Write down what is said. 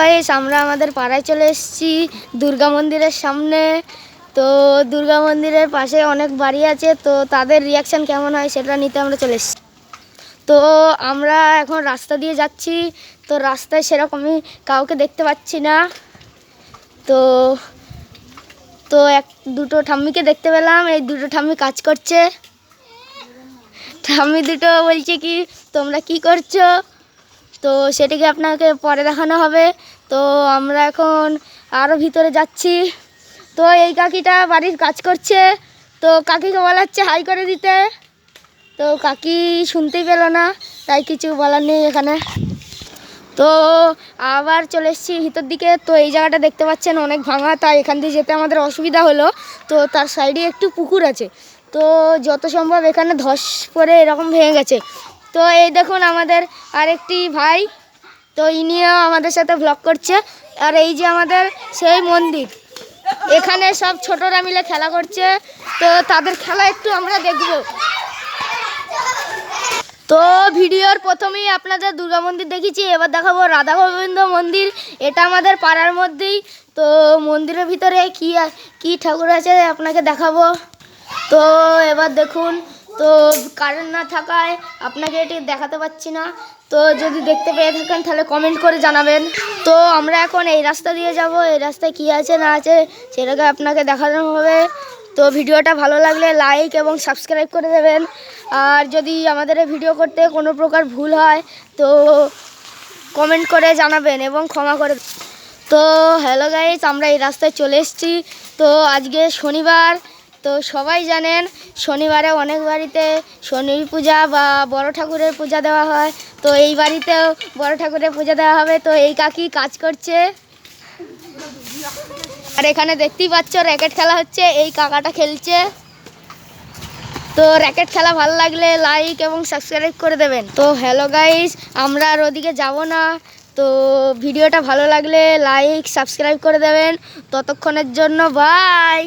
Guys আমরা আমাদের পাড়ায় চলে এসেছি দুর্গা মন্দিরের সামনে। তো দুর্গা মন্দিরের পাশে অনেক বাড়ি আছে, তো তাদের রিয়াকশান কেমন হয় সেটা নিতে আমরা চলে এসেছি। তো আমরা এখন রাস্তা দিয়ে যাচ্ছি, তো রাস্তায় সেরকমই কাউকে দেখতে পাচ্ছি না। তো তো দুটো ঠাম্মিকে দেখতে পেলাম, এই দুটো ঠাম্মি কাজ করছে। ঠাম্মি দুটো বলছে কি তোমরা কি করছো, তো সেটাকে আপনাকে পরে দেখানো হবে। তো আমরা এখন আরও ভিতরে যাচ্ছি। তো এই কাকিটা বাড়ির কাজ করছে, তো কাকিকে বলা হচ্ছে হাই করে দিতে, তো কাকি শুনতেই পেল না, তাই কিছু বলার নেই এখানে। তো আবার চলে এসেছি ভিতর দিকে। তো এই জায়গাটা দেখতে পাচ্ছেন অনেক ভাঙা, তাই এখান দিয়ে যেতে আমাদের অসুবিধা হলো। তো তার সাইডে একটু পুকুর আছে, তো যত সম্ভব এখানে ধস পড়ে এরকম ভেঙে গেছে। তো এই দেখুন আমাদের আরেকটি ভাই, তো ইনিও আমাদের সাথে ব্লগ করছে। আর এই যে আমাদের সেই মন্দির, এখানে সব ছোটরা মিলে খেলা করছে, তো তাদের খেলা একটু আমরা দেখব। তো ভিডিওর প্রথমেই আপনাদের দুর্গা মন্দির দেখিয়েছি, এবার দেখাবো রাধা গোবিন্দ মন্দির। এটা আমাদের পাড়ার মধ্যেই। তো মন্দিরের ভিতরে কি ঠাকুর আছে আপনাকে দেখাবো। তো এবার দেখুন, তো কারেন্ট না থাকায় আপনাকে এটি দেখাতে পাচ্ছি না। তো যদি দেখতে পেয়ে থাকেন তাহলে কমেন্ট করে জানাবেন। তো আমরা এখন এই রাস্তা দিয়ে যাব, এই রাস্তায় কি আছে না আছে সেটাকে আপনাকে দেখানো হবে। তো ভিডিওটা ভালো লাগলে লাইক এবং সাবস্ক্রাইব করে দেবেন। আর যদি আমাদের এই ভিডিও করতে কোনো প্রকার ভুল হয় তো কমেন্ট করে জানাবেন এবং ক্ষমা করে। তো হ্যালো গাইস, আমরা এই রাস্তায় চলে এসেছি। তো আজকে শনিবার, তো সবাই জানেন শনিবারে অনেক বাড়িতে শনি পূজা বা বড় ঠাকুরের পূজা দেওয়া হয়। তো এই বাড়িতেও বড় ঠাকুরের পূজা দেওয়া হবে। তো এই কাকি কাজ করছে, আর এখানে দেখতেই পাচ্ছ র্যাকেট খেলা হচ্ছে, এই কাকাটা খেলছে। তো র্যাকেট খেলা ভালো লাগলে লাইক এবং সাবস্ক্রাইব করে দেবেন। তো হ্যালো গাইস, আমরা আর ওদিকে যাব না। তো ভিডিওটা ভালো লাগলে লাইক সাবস্ক্রাইব করে দেবেন। ততক্ষণের জন্য বাই।